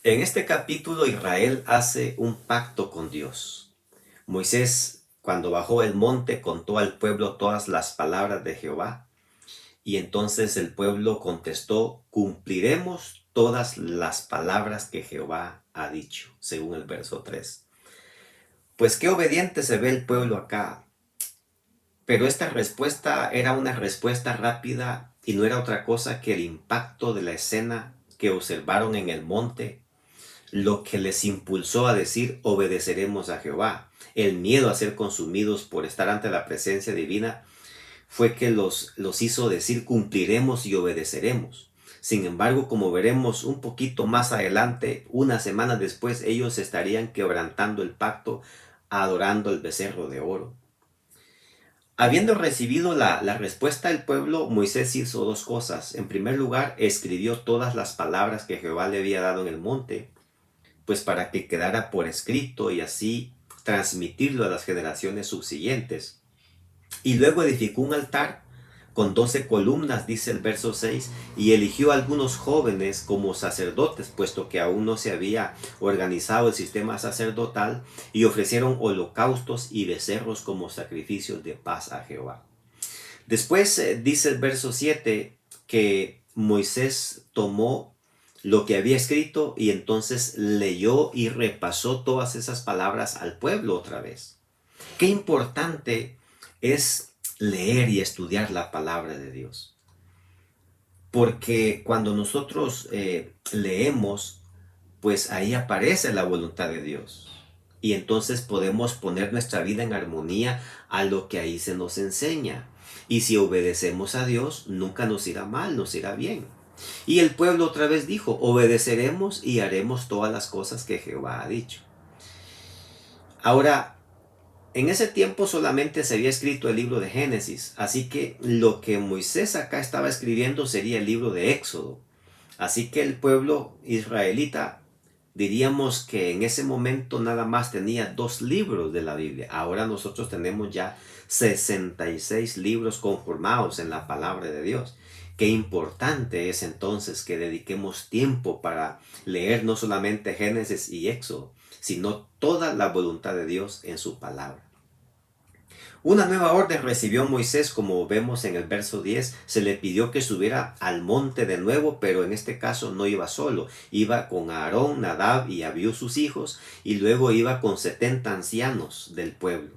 En este capítulo Israel hace un pacto con Dios. Moisés, cuando bajó el monte, contó al pueblo todas las palabras de Jehová, y entonces el pueblo contestó: cumpliremos todas las palabras que Jehová ha dicho, según el verso 3. Pues qué obediente se ve el pueblo acá. Pero esta respuesta era una respuesta rápida y no era otra cosa que el impacto de la escena que observaron en el monte, lo que les impulsó a decir: obedeceremos a Jehová. El miedo a ser consumidos por estar ante la presencia divina fue que los hizo decir: cumpliremos y obedeceremos. Sin embargo, como veremos un poquito más adelante, una semana después, ellos estarían quebrantando el pacto, adorando el becerro de oro. Habiendo recibido la respuesta del pueblo, Moisés hizo dos cosas. En primer lugar, escribió todas las palabras que Jehová le había dado en el monte, pues para que quedara por escrito y así transmitirlo a las generaciones subsiguientes. Y luego edificó un altar con 12 columnas, dice el verso 6, y eligió a algunos jóvenes como sacerdotes, puesto que aún no se había organizado el sistema sacerdotal, y ofrecieron holocaustos y becerros como sacrificios de paz a Jehová. Después dice el verso 7 que Moisés tomó lo que había escrito y entonces leyó y repasó todas esas palabras al pueblo otra vez. Qué importante es leer y estudiar la palabra de Dios. Porque cuando nosotros leemos, pues ahí aparece la voluntad de Dios. Y entonces podemos poner nuestra vida en armonía a lo que ahí se nos enseña. Y si obedecemos a Dios, nunca nos irá mal, nos irá bien. Y el pueblo otra vez dijo: obedeceremos y haremos todas las cosas que Jehová ha dicho. Ahora, en ese tiempo solamente se había escrito el libro de Génesis, así que lo que Moisés acá estaba escribiendo sería el libro de Éxodo. Así que el pueblo israelita, diríamos que en ese momento nada más tenía 2 libros de la Biblia. Ahora nosotros tenemos ya 66 libros conformados en la palabra de Dios. Qué importante es entonces que dediquemos tiempo para leer no solamente Génesis y Éxodo, sino toda la voluntad de Dios en su palabra. Una nueva orden recibió Moisés, como vemos en el verso 10. Se le pidió que subiera al monte de nuevo, pero en este caso no iba solo. Iba con Aarón, Nadab y Abiú, sus hijos, y luego iba con 70 ancianos del pueblo.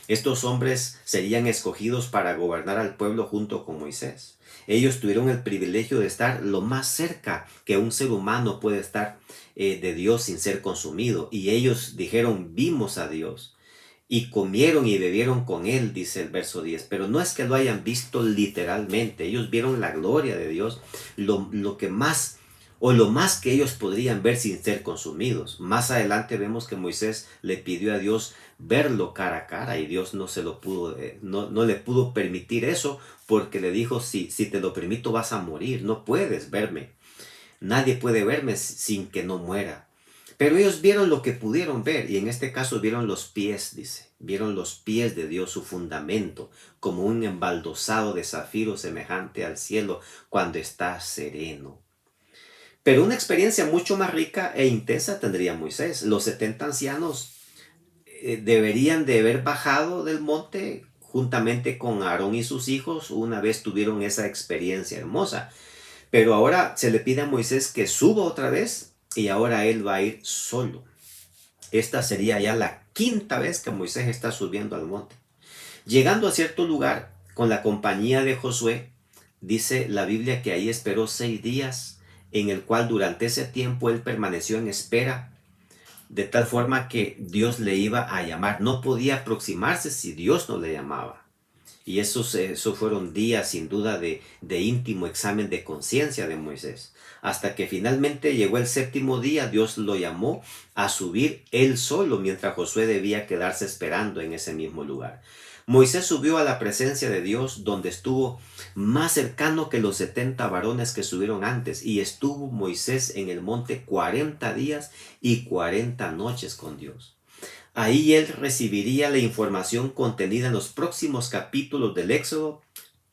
Estos hombres serían escogidos para gobernar al pueblo junto con Moisés. Ellos tuvieron el privilegio de estar lo más cerca que un ser humano puede estar de Dios sin ser consumido. Y ellos dijeron: vimos a Dios. Y comieron y bebieron con él, dice el verso 10. Pero no es que lo hayan visto literalmente. Ellos vieron la gloria de Dios, lo que más o lo más que ellos podrían ver sin ser consumidos. Más adelante vemos que Moisés le pidió a Dios verlo cara a cara y Dios no se lo pudo, no le pudo permitir eso, porque le dijo: si te lo permito vas a morir, no puedes verme. Nadie puede verme sin que no muera. Pero ellos vieron lo que pudieron ver, y en este caso vieron los pies, dice. Vieron los pies de Dios, su fundamento, como un embaldosado de zafiro semejante al cielo cuando está sereno. Pero una experiencia mucho más rica e intensa tendría Moisés. Los 70 ancianos deberían de haber bajado del monte juntamente con Aarón y sus hijos. Una vez tuvieron esa experiencia hermosa. Pero ahora se le pide a Moisés que suba otra vez y ahora él va a ir solo. Esta sería ya la quinta vez que Moisés está subiendo al monte. Llegando a cierto lugar con la compañía de Josué, dice la Biblia que ahí esperó 6 días, en el cual durante ese tiempo él permaneció en espera, de tal forma que Dios le iba a llamar. No podía aproximarse si Dios no le llamaba. Y esos fueron días sin duda de íntimo examen de conciencia de Moisés. Hasta que finalmente llegó el 7.º día, Dios lo llamó a subir él solo, mientras Josué debía quedarse esperando en ese mismo lugar. Moisés subió a la presencia de Dios, donde estuvo más cercano que los 70 varones que subieron antes, y estuvo Moisés en el monte 40 días y 40 noches con Dios. Ahí él recibiría la información contenida en los próximos capítulos del Éxodo,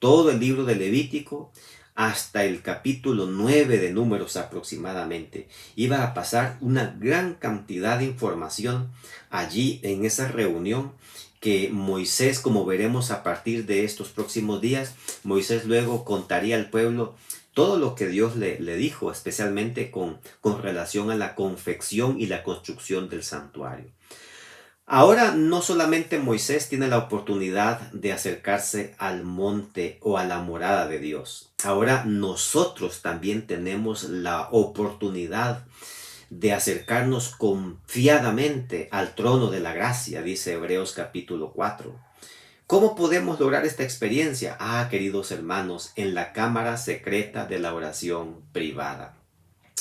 todo el libro de Levítico, hasta el capítulo 9 de Números aproximadamente. Iba a pasar una gran cantidad de información allí en esa reunión que Moisés, como veremos a partir de estos próximos días, Moisés luego contaría al pueblo todo lo que Dios le dijo, especialmente con relación a la confección y la construcción del santuario. Ahora no solamente Moisés tiene la oportunidad de acercarse al monte o a la morada de Dios. Ahora nosotros también tenemos la oportunidad de acercarnos confiadamente al trono de la gracia, dice Hebreos capítulo 4. ¿Cómo podemos lograr esta experiencia? Queridos hermanos, en la cámara secreta de la oración privada.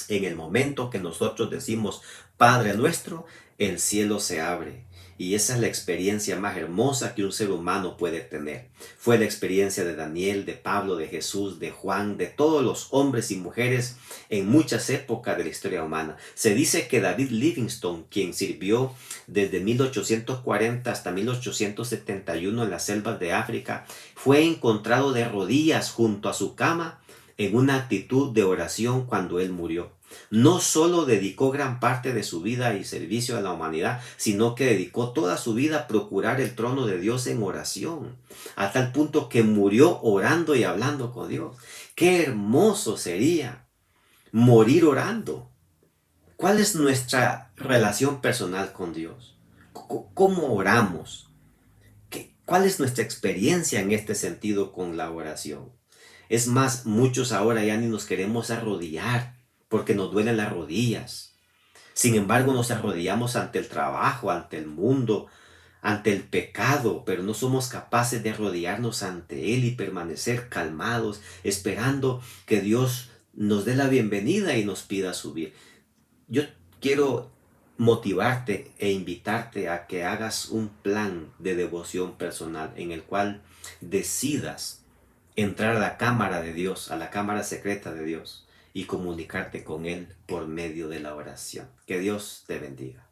En el momento que nosotros decimos Padre nuestro, el cielo se abre. Y esa es la experiencia más hermosa que un ser humano puede tener. Fue la experiencia de Daniel, de Pablo, de Jesús, de Juan, de todos los hombres y mujeres en muchas épocas de la historia humana. Se dice que David Livingstone, quien sirvió desde 1840 hasta 1871 en las selvas de África, fue encontrado de rodillas junto a su cama en una actitud de oración cuando él murió. No solo dedicó gran parte de su vida y servicio a la humanidad, sino que dedicó toda su vida a procurar el trono de Dios en oración, a tal punto que murió orando y hablando con Dios. ¡Qué hermoso sería morir orando! ¿Cuál es nuestra relación personal con Dios? ¿Cómo oramos? ¿Cuál es nuestra experiencia en este sentido con la oración? Es más, muchos ahora ya ni nos queremos arrodillar porque nos duelen las rodillas. Sin embargo, nos arrodillamos ante el trabajo, ante el mundo, ante el pecado, pero no somos capaces de arrodillarnos ante Él y permanecer calmados, esperando que Dios nos dé la bienvenida y nos pida subir. Yo quiero motivarte e invitarte a que hagas un plan de devoción personal en el cual decidas entrar a la cámara de Dios, a la cámara secreta de Dios y comunicarte con Él por medio de la oración. Que Dios te bendiga.